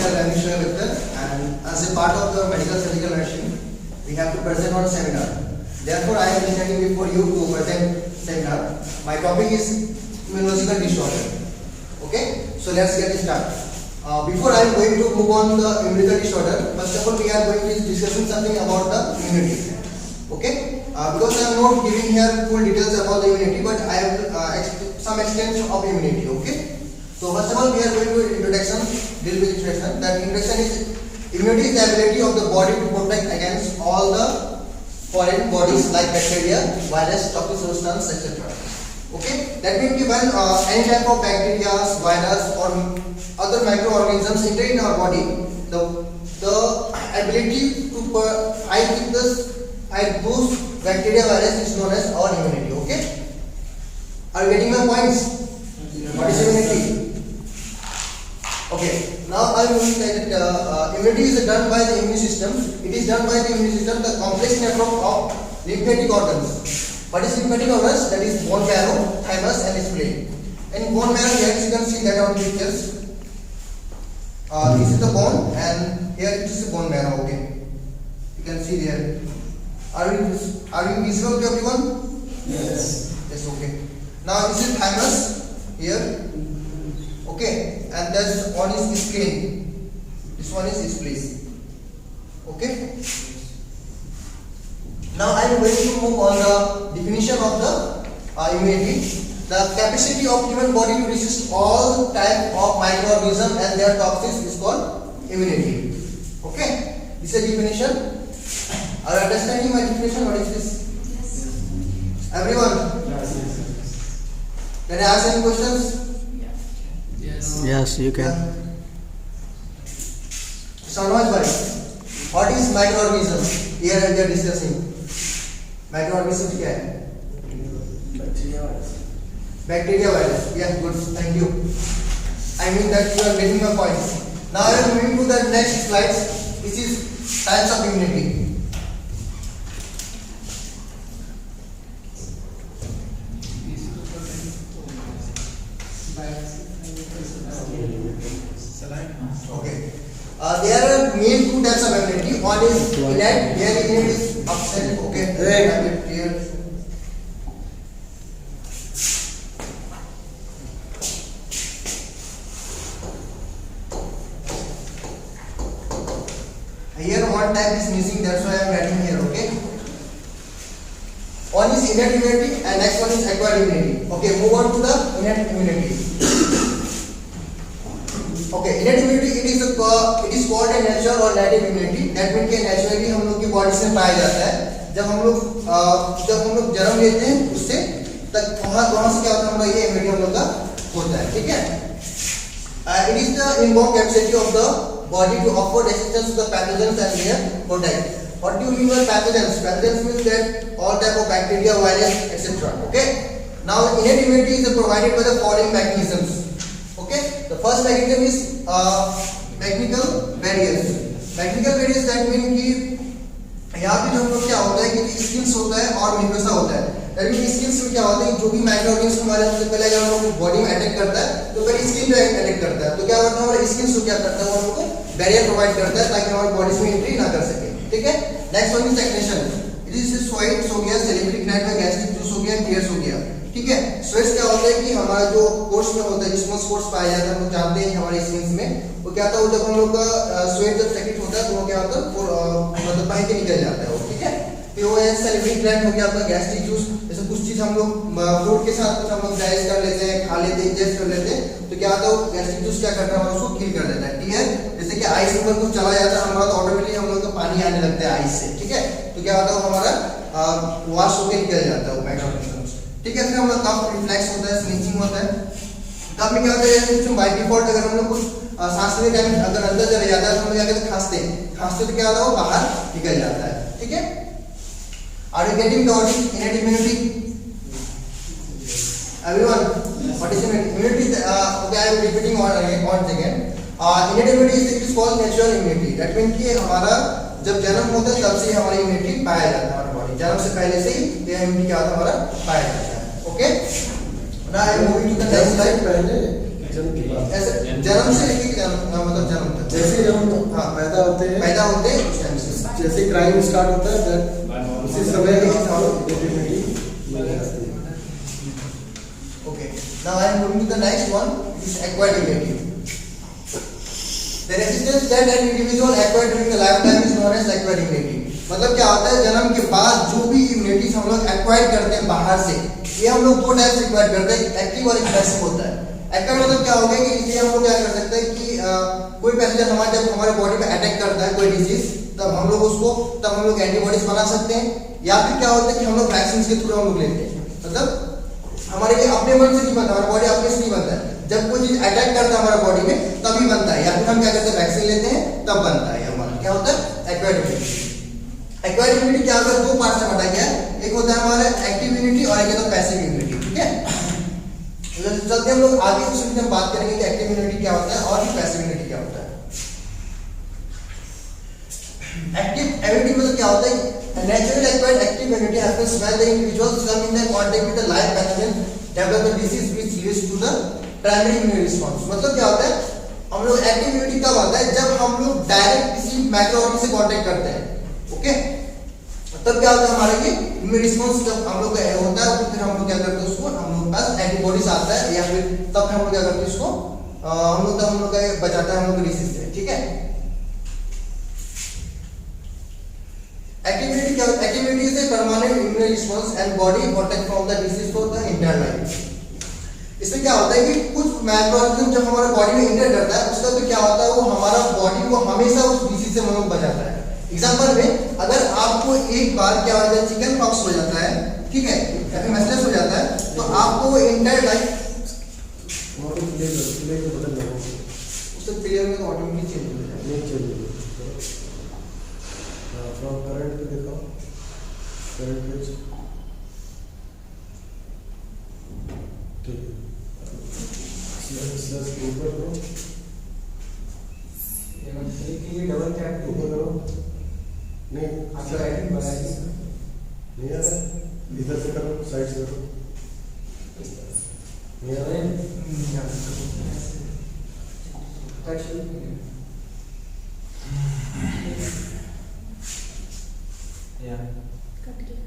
myself Anish Victor, and as a part of the medical surgical nursing, we have to present on a seminar. Therefore, I am standing before you to present seminar. My topic is immunological disorder. Okay, so let's get started. Before I am going to move on the immunological disorder, first of all, we are going to be discussing something about the immunity. Okay, because I am not giving here full details about the immunity, but I have some extent of immunity. Okay. So first of all, we are going to introduction, deal with introduction. That introduction is immunity is the ability of the body to protect against all the foreign bodies like bacteria, virus, toxic substance, etc. Okay, that means when any type of bacteria, virus, or other microorganisms enter in our body, the ability to fight those bacteria, virus is known as our immunity. Okay, are you getting my points? What is immunity? Okay, now I will say that immunity is done by the immune system. It is done by the immune system, the complex network of lymphatic organs. What is lymphatic organs? That is bone marrow, thymus, and spleen. In bone marrow, here you can see that on pictures. This is the bone, and here it is the bone marrow. Okay, you can see there. Are you visible to everyone? Yes. Yes. Okay. Now this is thymus here. Okay, and this one is spleen. This one is spleen. Okay. Now I am going to move on the definition of the immunity. The capacity of human body to resist all type of microorganisms and their toxins is called immunity. Okay. This is a definition. Are you understanding my definition? What is this? Yes. Everyone? Yes. Can I ask any questions? Yes, you can. Sarnoj bhai, what is microorganism? Here we are discussing. Microorganism क्या है? Bacteria virus. Yes, good. Thank you. I mean that you are getting my point. Now I am moving to the next slides. This is types of immunity. Okay. There are main two types of immunity. One is innate, where innate is absent. Okay. Here. Here one type is missing. That's why I am writing here. Okay. One is innate immunity, and next one is acquired immunity. Okay. Move on to the innate immunity. Okay, innate immunity it is called a natural or native immunity. That means कि naturally हम लोग की body से पाया जाता है. जब हम लोग जन्म लेते हैं उससे तक वहाँ से क्या होता है हम लोग ये immunity हम लोग का होता है. ठीक है. It is the inborn capacity of the body to offer resistance to the pathogens and their protect. What do you mean by pathogens? Pathogens means that all type of bacteria, virus, etc. Okay. Now innate immunity is provided by the following mechanisms. Okay, the first mechanism is mechanical barriers. Mechanical barriers that mean कि यहाँ पे जो हम लोग क्या होता है कि स्किन्स होता है और म्यूकोसा होता है. That means स्किन्स में क्या होता है जो भी माइक्रोऑर्गेनिज्म हमारे सबसे पहले अगर हम लोग बॉडी में अटैक करता है तो पहले स्किन पे अटैक करता है. तो क्या होता है हमारा स्किन्स क्या करता है वो हमको बैरियर प्रोवाइड करता है ताकि हमारी बॉडी में एंट्री ना कर सके. ठीक है. नेक्स्ट वन इज एक्नेशन. इट इज स्वेट्स हो गया, सेरेब्रिक ग्लैंड में गैस्ट्रिक जूस हो गया, टीयर्स हो गया. ठीक है. स्वेट्स क्या होता है कि हमारा जो कोर्स में होता है जिसमें स्पोर्ट्स पाया जाता है हम लोग जानते हैं हमारे स्किन में वो क्या होता है जब हम लोग का स्वेट जब सेक्रेट होता है तो वो क्या होता है मतलब बाहर के निकल जाता है वो. ठीक है. फिर वो है सेरेब्रिक ग्लैंड हो गया आपका, गैस्ट्रिक जूस. जैसे कुछ चीज हम लोग फ्रूट के साथ कुछ हम लोग डाइजेस्ट कर लेते हैं, खा लेते हैं, इंजेस्ट कर लेते हैं तो क्या होता है गैस्ट्रिक जूस क्या करता है उसको किल कर देता है. ठीक है. जैसे कि आइस ऊपर कुछ चला जाता है हमारा तो ऑटोमेटिकली हम लोग का पानी आने लगता है आइस से. ठीक है. तो क्या होता है हमारा वॉश होकर निकल जाता है वो माइक्रोऑर्गेनिज्म. ठीक है. फिर हम लोग कफ रिफ्लेक्स होता है, स्नीचिंग होता है. कफ में क्या होता है कुछ बाय डिफॉल्ट अगर हम लोग कुछ सांस लेते टाइम अगर अंदर चले जाता है तो हम लोग क्या खांसते तो क्या होता है वो बाहर निकल जाता है. ठीक है. Are you getting the innate immunity? Everyone, what is immunity? Okay, I am repeating once again. Innate immunity is called natural immunity. That means कि हमारा जब जन्म होता है तब से हमारी इम्यूनिटी पाया जाता है हमारी बॉडी. जन्म से पहले से ही ये इम्यूनिटी क्या होता है हमारा पाया जाता है. Okay. Now I am moving to the next slide. पहले जन्म के बाद ऐसे जन्म से लेके मतलब जन्म तक। जैसे जब हम हाँ। पैदा होते हैं उस टाइम से जैसे क्राइम स्टार्ट होता है उसी समय इम्यूनिटी मिल जाती है। Okay. Now I am moving to the next one, which is acquired immunity. The resistance that an individual acquired during the lifetime is known as acquired immunity. मतलब क्या होता है, जन्म के बाद जो भी इम्यूनिटी हम लोग एक्वायर करते हैं बाहर से, ये हम लोग दो टाइप से एक्वायर करते हैं, एक्टिव और एक पैसिव होता है। एक्टिव मतलब क्या होगा कि इसलिए हम लोग क्या कर सकते हैं कि कोई पैसेंजर जब हमारे बॉडी में अटैक करता है कोई डिजीज, तब हम लोग एंटीबॉडीज बना सकते हैं, या फिर क्या होता है कि हम लोग वैक्सीन के थ्रू हम लोग लेते हैं। मतलब हमारे ये अपने मन से नहीं बनता, हमारा बॉडी अपने से नहीं बनता है, जब कोई चीज अटैक करता है हमारे बॉडी में तभी बनता है, या फिर हम क्या करते हैं वैक्सीन लेते हैं तब बनता है हमारा क्या होता है एक्वायर्ड इम्यूनिटी। एक्वायर्ड इम्यूनिटी क्या होता है, दो पार्ट से बटा गया है, एक होता है हमारा एक्टिव इम्यूनिटी और एक होता है पैसिव इम्यूनिटी। ठीक है, चलते हम लोग आगे इस वीडियो में बात करेंगे कि एक्टिव इम्यूनिटी क्या होता है और पैसिव इम्यूनिटी क्या होता है। एक्टिव इम्यूनिटी मतलब क्या होता है, naturally acquired active immunity happens when the individuals come in the contact with the live pathogen, develop the disease which leads to the primary immune response। मतलब क्या होता है, हम लोग एक्टिव इम्यूनिटी कब आता है, जब हम लोग डायरेक्ट किसी माइक्रो ऑर्गेनिज्म से कांटेक्ट करते हैं। ओके, तब क्या होता है हमारा ये इम्यून रिस्पांस जब हम लोग होता है, तो फिर हम लोग क्या करते हैं उसको, हम लोग के पास एंटीबॉडीज आता है, या फिर तब हम लोग क्या करते हैं उसको हम लोग बचाता है हम लोग डिसीज से। ठीक है, Activity is a permanent immune response and body protect from the disease for the entire life। इसमें क्या होता है कि कुछ माइक्रोऑर्गेनिज्म जब हमारे बॉडी में इंटर करता है, उसका तो क्या होता है, वो हमारा बॉडी को हमेशा उस डिसीज से मतलब बचाता है। एग्जांपल में अगर आपको एक बार क्या होता है चिकन पॉक्स हो जाता है, ठीक है, या फिर मेस्टस हो जाता है, तो आपको वो एंटायर लाइफ उससे प्लेयर में ऑटोमेटिकली चेंज हो जाएगा। फ्रॉम करंट पे देखो, करंट पेज ठीक है, स्लैश ऊपर करो, ये डबल टैप ऊपर करो, नहीं आपका राइटिंग बनाइए, नहीं आ रहा, इधर से करो, साइड से करो, नहीं आ रहा है, टच या कट गया।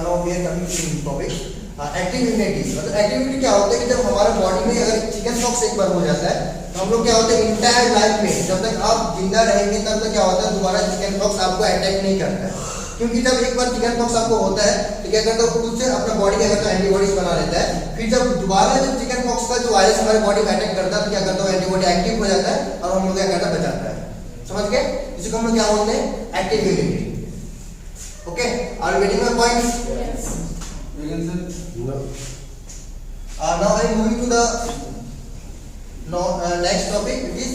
now we are coming to the topic active immunity. मतलब एक्टिव इम्यूनिटी क्या होता है कि जब हमारा बॉडी में अगर चिकन पॉक्स एक बार हो जाता है, तो हम लोग क्या होता है इंटायर लाइफ में जब तक आप जिंदा रहेंगे तब तक क्या होता है दोबारा चिकन पॉक्स आपको अटैक नहीं करता है। क्योंकि जब एक बार चिकन पॉक्स आपको होता है तो क्या करता है, खुद से अपना बॉडी क्या करता है एंटीबॉडीज बना लेता है। फिर जब दोबारा जब चिकन पॉक्स का जो वायरस हमारे बॉडी में अटैक करता है, तो क्या करता है एंटीबॉडी एक्टिव हो जाता है और हम लोग क्या करता है बचाता है। समझ गए, इसी को हम लोग क्या बोलते हैं active immunity. Okay, are you getting my points? Now I am moving to the next topic, which is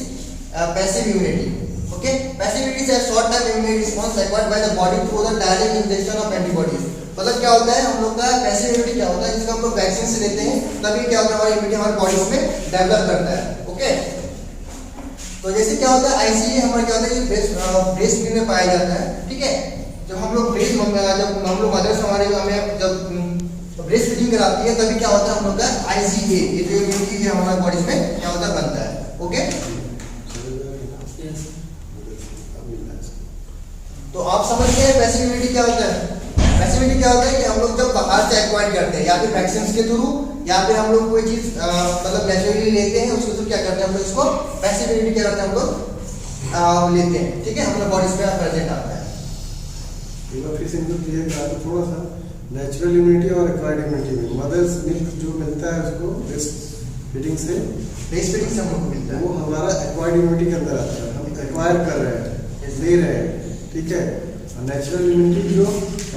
passive immunity. Okay, passive immunity is a short-term immune response acquired by the body through the direct injection of antibodies। मतलब क्या होता है, हम लोग का passive immunity क्या होता है, जिसको हम लोग वैक्सीन से लेते हैं, तभी क्या होता है हमारी इम्यूनिटी हमारी बॉडी में डेवलप करता है। ओके, तो जैसे क्या होता है आईसीए हमारा क्या होता है ब्रेस्ट फीड में पाया जाता है। ठीक है, जब हम लोग ब्रेस्ट जब हम लोग मदर्स हमारे हमें जब ब्रेस्ट फीडिंग कराती है, तभी क्या होता है हम लोग का आईजीए ये जो इम्यूनिटी है हमारे बॉडी में क्या होता है बनता है। ओके, तो आप समझ गए पैसिव इम्यूनिटी क्या होता है। पैसिव इम्यूनिटी क्या होता है कि हम लोग जब बाहर से एक्वायर करते हैं, या फिर वैक्सीन के थ्रू, या फिर हम लोग कोई चीज मतलब नेचुरली लेते हैं, उसके थ्रू क्या करते हैं हम लोग इसको पैसिव इम्यूनिटी क्या करते हैं हम लोग लेते हैं। ठीक है, हमारे बॉडी में प्रेजेंट आता है। फिर से इनको क्लियर करा दो थोड़ा सा, नेचुरल इम्यूनिटी और एक्वायर्ड इम्यूनिटी में मदर्स मिल्क जो मिलता है उसको ब्रेस्ट फीडिंग से हम लोग को मिलता है, वो हमारा एक्वायर्ड इम्यूनिटी के अंदर आता है, हम एक्वायर कर रहे हैं, ले रहे हैं। ठीक है, और नेचुरल इम्यूनिटी जो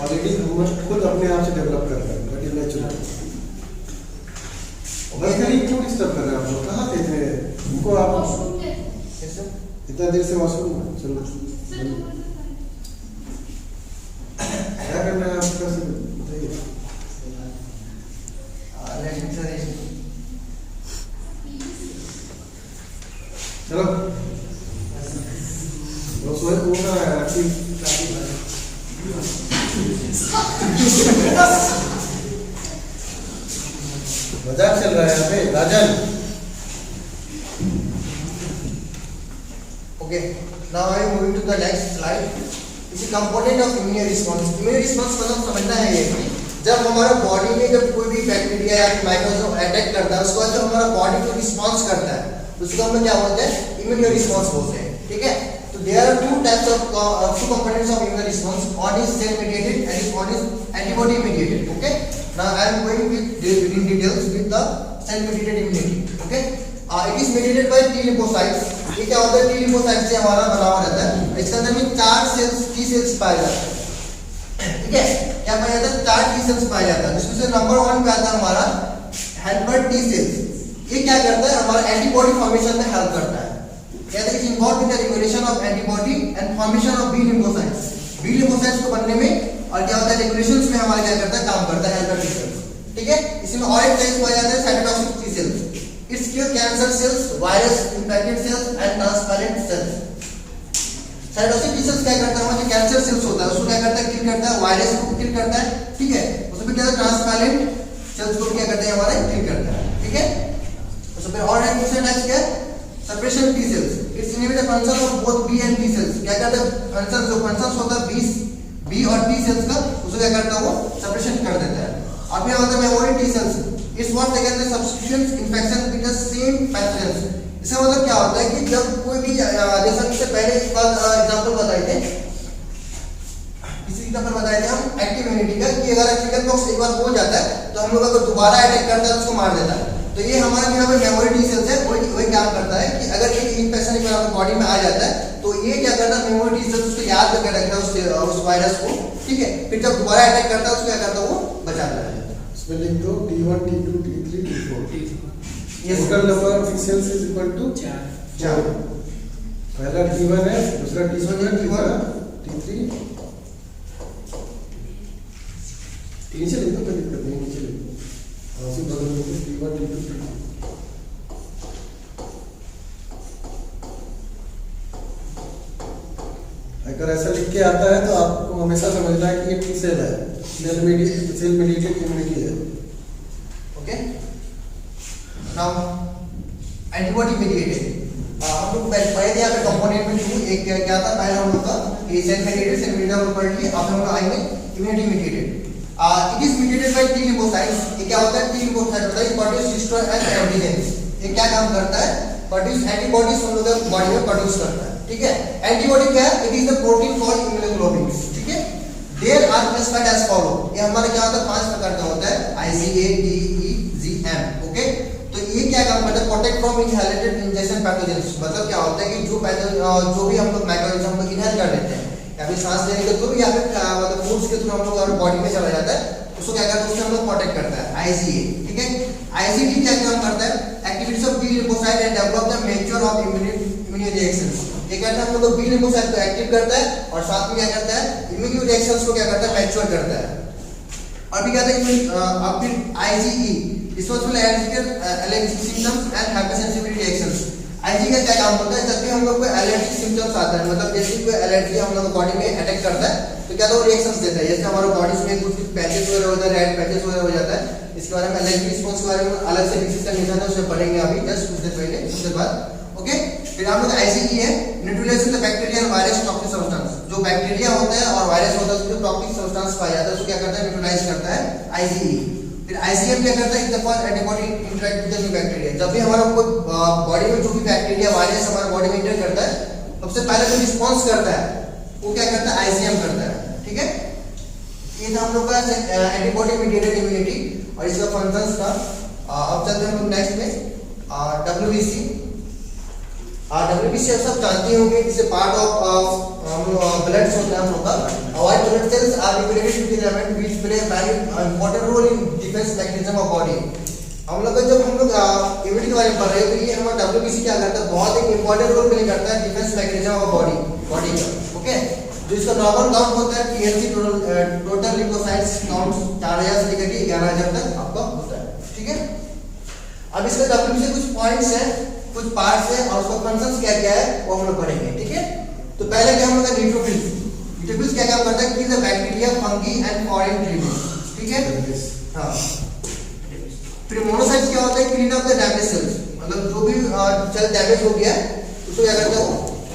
ऑलरेडी हम खुद अपने आप से डेवलप कर रहे हैं, बट ये नेचुरल। क्यों डिस्टर्ब कर रहे हैं आप लोग, कहाँ थे इतने उनको, आप इतना देर से वॉशरूम में चलो क्या करना है आपका बताइए। चलो वो सोए वो ना राखी मजाक चल रहा है यहाँ पे राजन. Okay, now I am moving to the next slide. This is component of immune response. Immune response मतलब समझना है ये कि जब हमारा बॉडी में जब कोई भी बैक्टीरिया या माइक्रोऑर्गेनिज्म अटैक करता है उसके बाद जो हमारा बॉडी को रिस्पॉन्स करता है उसको हम क्या बोलते हैं इम्यून रिस्पॉन्स बोलते हैं. ठीक है, तो there are two types of two components of immune response. One is cell mediated and one is antibody mediated. Okay, now I am going with in details with the cell mediated immunity. Okay, it is mediated by T lymphocytes. ये क्या होता है T lymphocyte से हमारा बना हुआ रहता है. इसके अंदर में 4 सेल्स टी सेल्स पाए जाते हैं. ठीक है, क्या पाया जाता है 4 टी सेल्स पाया जाता है जिसमें से नंबर 1 पे आता है हमारा हेल्पर टी सेल्स. ये क्या करता है हमारा एंटीबॉडी फॉर्मेशन में हेल्प करता है. कहते हैं involve in the regulation of antibody and formation of B lymphocytes. B lymphocytes को बनने में और क्या होता है रेगुलेशंस में हमारा क्या करता है काम करता है हेल्पर टी सेल्स. ठीक है, इसमें और एक टाइप पाया जाता है cytotoxic T cells. It's cure cancer cells, virus infected cells and transparent cells. Cytotoxic T cells क्या करता है हमारा जो कैंसर सेल्स होता है उसको क्या करता है किल करता है, वायरस को किल करता है. ठीक है, उसमें क्या ट्रांसपेरेंट सेल्स को क्या करता है हमारा किल करता है. ठीक है, उसमें फिर और एक दूसरा टाइप क्या है suppression T cells. It's inhibit the function of both B and T cells. क्या करता है फंक्शन जो फंक्शंस होता है बी और टी सेल्स का उसको क्या करता है वो सप्रेशन कर देता है. अब यहाँ होता है मेमोरी टी सेल्स. इस word against the substitutions infection with the same pathogens. इसका मतलब क्या होता है कि जब कोई भी जैसा इससे पहले एक बार एग्जांपल बताए थे हम एक्टिव इम्यूनिटी का कि अगर चिकन पॉक्स एक बार हो जाता है तो हम लोग अगर दोबारा अटैक करता है तो उसको मार देता है. तो ये हमारा यहाँ पे मेमोरी टी सेल्स है वही काम करता है कि अगर एक इन्फेक्शन एक बार आपकी बॉडी में आ जाता है तो ये क्या करता है मेमोरी टी सेल्स उसको याद करके रखता है उस वायरस को. ठीक है, फिर जब दोबारा अटैक करता है उसको क्या करता है वो बचाता है. इसमें लिख दो T1 T2 T3 T4. Total number of cells is equal to 4. पहला T1 है, दूसरा T2 है, तीसरा T3. नीचे लिख दो कोई दिक्कत नहीं, नीचे लिख दो उसी बदल दो T1 T2 T3. अगर ऐसा लिख के आता है तो आपको हमेशा समझना है कि ये टी सेल है, सेल मेडिएटेड इम्यूनिटी है. ओके, नाउ एंटीबॉडी मेडिएटेड हम लोग पहले यहाँ पे कंपोनेंट में एक क्या था पहले हम लोग का ये सेल मेडिएटेड सेल मेडिएटेड हम पढ़ लिए. अब हम लोग आएंगे immunity mediated. It is mediated by T lymphocytes. ये क्या होता है टी लिम्फोसाइट होता है प्रोड्यूस डिस्ट्रॉय एंड एंटीजेंस. ये क्या काम करता है प्रोड्यूस एंटीबॉडीज हम लोग बॉडी में प्रोड्यूस करता है. ठीक है, एंटीबॉडी क्या है it is the protein called immunoglobin. ठीक है, there are classified as follow. ये हमारा क्या होता है 5 प्रकार का होता है IgA-D-E-G-M. ओके, तो ये क्या काम करता है प्रोटेक्ट फ्रॉम इनहेलेटेड इंजेक्शन पैथोजेंस. मतलब क्या होता है कि जो भी हम लोग माइक्रोऑर्गेनिज्म हम लोग इनहेल कर लेते हैं या फिर सांस लेने के थ्रू या फिर मतलब फूड्स के थ्रू हम लोग अगर बॉडी में चला जाता है उसको क्या करता है उससे हम लोग प्रोटेक्ट करता है IgA. ठीक है, IgD क्या काम करता है activities of B lymphocyte and develop the mature of immune reactions. ये कहता है हम लोग बी लिम्फोसाइट को एक्टिव करता है और साथ में क्या करता है इम्यून रिएक्शंस को क्या करता है मैच्योर करता है. और भी कहता है अब फिर IgE responsible allergic symptoms and hypersensitivity reactions. IG का क्या काम होता है जब भी हम लोग को एलर्जिक सिम्पटम्स आता है मतलब जैसे कोई एलर्जी हम लोग बॉडी में अटैक करता है तो क्या वो रिएक्शंस देता है. जैसे हमारे बॉडी में कुछ पैचेस वगैरह होता है रेड पैचेस वगैरह हो जाता है. इसके बारे में एलर्जी रिस्पांस के बारे में अलग से डिस्कशन है उससे पढ़ेंगे अभी जस्ट कुछ देर पहले उसके बाद. ओके, फिर हम लोग IgE है neutralising the bacteria and virus toxic substance. जो बैक्टीरिया होता है और वायरस होता है उसको टॉक्सिक सब्सटेंस पाया जाता है उसको क्या करता है न्यूट्रलाइज करता है IgE. फिर IgM क्या करता है is the first antibody interact with the new bacteria. जब भी हमारा कोई बॉडी में जो भी बैक्टीरिया वायरस हमारे बॉडी में इंटर करता है सबसे पहले जो रिस्पांस करता है वो क्या करता है IgM करता है. ठीक है, ये था हम लोग का एंटीबॉडी मेडिएटेड इम्यूनिटी और इसका फंक्शंस था. अब चलते हैं हम लोग नेक्स्ट में WBC. WBC आप सब जानते होंगे इसे पार्ट ऑफ ब्लड होता है हम लोग का. White blood cells are regulated with element which play very important role in defence mechanism of body. हम लोग जब हम लोग इम्यूनिटी के बारे में पढ़ रहे हैं तो ये हमारा WBC क्या करता है बहुत एक इंपॉर्टेंट रोल प्ले करता है डिफेंस मैकेनिज्म ऑफ बॉडी का. ओके, जो इसका नॉर्मल काउंट होता है TLC टोटल लिम्फोसाइट्स काउंट 4000 से लेकर 11000 तक आपका होता है. ठीक है, अब इसका WBC कुछ पॉइंट्स है. कुछ पार्ट्स है और उसका फंक्शंस क्या क्या है वो हम लोग पढ़ेंगे, ठीक है। तो पहले क्या हम लोग का न्यूट्रोफिल्स। न्यूट्रोफिल्स क्या काम करता है कि the bacteria, fungi and foreign living, ठीक है। हाँ, फिर मोनोसाइट्स क्या होता है, clean up the damage cells, मतलब जो भी सेल डैमेज हो गया है उसको क्या करता है, वो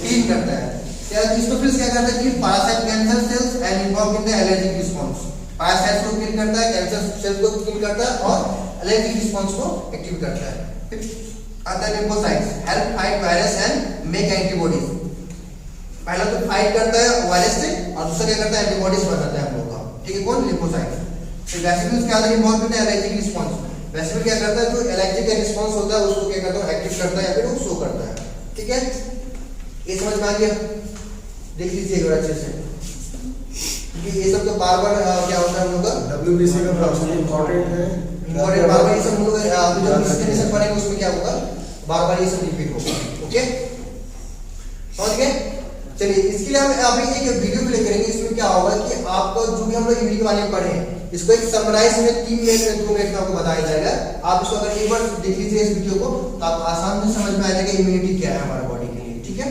क्लीन करता है। क्या ईस्टोफिल्स क्या करता है कि parasite cancer cells and involve in the allergic response, parasites को किल करता है, कैंसर सेल्स को किल करता है और एलर्जिक रिस्पांस को एक्टिव करता है। फिर आता है lymphocytes, help fight virus and make antibodies. पहला तो फाइट करता है वायरस से और दूसरा क्या करता है, एंटीबॉडीज बनाता है हम लोग का, ठीक है। कौन, लिम्फोसाइट्स। फिर वेसिकल्स क्या होता है, involve in the allergic response. Vesicle क्या करता है, जो एलर्जिक का रिस्पांस होता है उसको क्या करता है, एक्टिव करता है या फिर वो शो करता है, ठीक है। ये समझ में आ गया, देख लीजिए एक बार अच्छे से, क्योंकि ये सब तो बार-बार क्या होता है हम लोग का WBC का प्रॉब्लम इंपॉर्टेंट है। और बार-बार ये सब हम लोग जब डिस्कशन पढ़ेंगे उसमें क्या होगा, बार-बार ये सब रिपीट होगा, ओके, समझ गए। चलिए, इसके लिए हम अभी एक वीडियो प्ले करेंगे। इसमें क्या होगा कि आपका जो भी हम लोग यूनिट के बारे में पढ़े हैं इसको एक समराइज में 3 मिनट में 2 मिनट में आपको बताया जाएगा। आप इसको अगर एक बार देख लीजिए इस वीडियो को तो आपको आसान से समझ में आ जाएगा इम्यूनिटी क्या है हमारे बॉडी के लिए, ठीक है।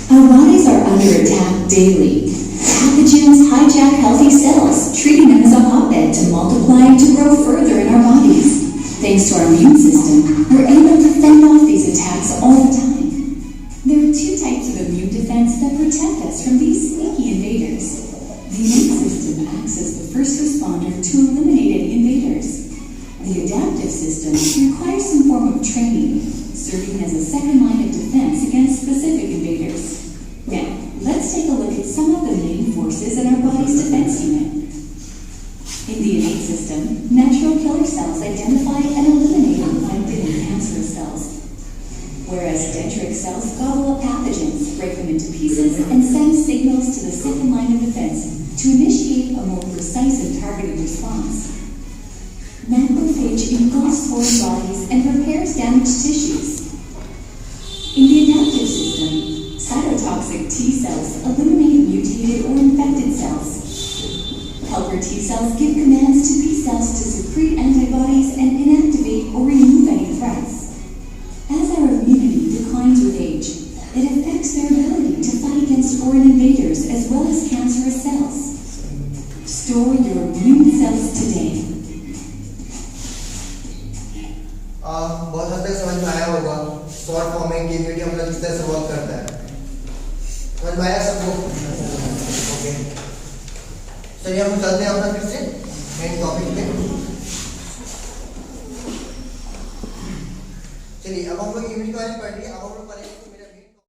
Our bodies are under attack daily. Pathogens hijack healthy cells, treating them as a hotbed to multiply and to grow further in our bodies. Thanks to our immune system, we're able to fend off these attacks all the time. There are 2 types of immune defense that protect us from these sneaky invaders. The immune system acts as the first responder to eliminate any invaders. The adaptive system requires some form of training, serving as a second line of defense against specific invaders. Now, let's take a look at some of the main forces in our body's defense unit. In the innate system, natural killer cells identify and eliminate infected and cancerous cells, whereas dendritic cells gobble up pathogens, break them into pieces, and send signals to the second line of defense to initiate a more precise and targeted response. Macrophage engulfs foreign bodies and repairs damaged tissues. In the adaptive system, cytotoxic T cells eliminate mutated or infected cells. Helper T cells give commands to B cells to secrete antibodies and inactivate or remove any threats. As our immunity declines with age, it affects their ability to fight against foreign invaders as well as cancerous cells. Store your immune cells today. बहुत हद तक समझ में आया होगा short form में immunity हम लोग किस तरह से वर्क करता है, समझ में आया सबको, ओके। चलिए हम चलते हैं अपना फिर से मेन टॉपिक पे। चलिए अब हम लोग इम्यूनिटी के बारे में पढ़ रहे हैं। अब हम लोग पढ़ेंगे